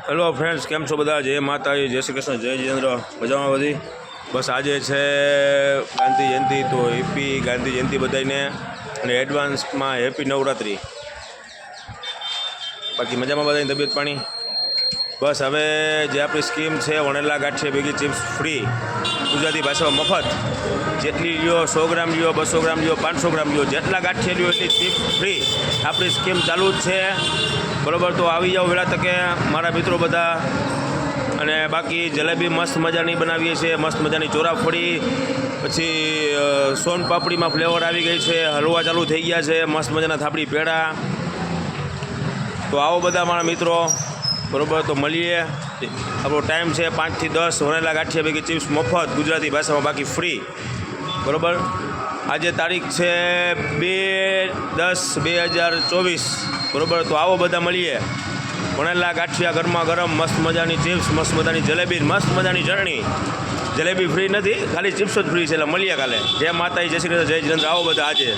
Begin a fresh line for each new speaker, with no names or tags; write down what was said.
Hello friends, કેમ છો બધા? જય માતાજી, જય શ્રી કૃષ્ણ, જય જીનેન્દ્ર. મજામાં બધી? બસ આજે છે ગાંધી જયંતિ, તો હેપી ગાંધી જયંતિ બધાને, અને એડવાન્સમાં હેપી નવરાત્રિ. બાકી મજામાં બધાની તબિયત પાણી? બસ હવે જે આપણી સ્કીમ છે વણેલા ગાંઠિયા ભેગી ચિપ્સ ફ્રી, ગુજરાતી ભાષામાં મફત. જેટલી લ્યો 100 ગ્રામ લ્યો, 200 ગ્રામ લ્યો, 500 ગ્રામ લ્યો, જેટલા ગાંઠિયા લ્યો એટલી ચિપ્સ ફ્રી. આપણી સ્કીમ ચાલુ જ છે, બરાબર? તો આવી જાઓ વહેલા તકે મારા મિત્રો બધા. અને બાકી જલેબી મસ્ત મજાની બનાવીએ છીએ, મસ્ત મજાની ચોરાફળી, પછી સોન પાપડીમાં ફ્લેવર આવી ગઈ છે, હલવા ચાલુ થઈ ગયા છે, મસ્ત મજાના થાપડી પેડા. તો આવો બધા મારા મિત્રો, બરાબર? તો મળીએ. આપણો ટાઈમ છે 5 થી 10. વણેલા ગાંઠિયા ભેગી ચિપ્સ મફત, ગુજરાતી ભાષામાં, બાકી ફ્રી, બરાબર? આજે તારીખ છે 2/10/2024, બરાબર? તો આવો બધા મળીએ. વણેલા ગાંઠિયા ગરમા ગરમ, મસ્ત મજાની ચિપ્સ, મસ્ત મજાની જલેબી, મસ્ત મજાની ચટણી. જલેબી ફ્રી નથી, ખાલી ચિપ્સ જ ફ્રી છે. એટલે મળીએ કાલે. જય માતાજી, જય શ્રી કૃષ્ણ, જય જીનેન્દ્ર. આવો બધા આજે.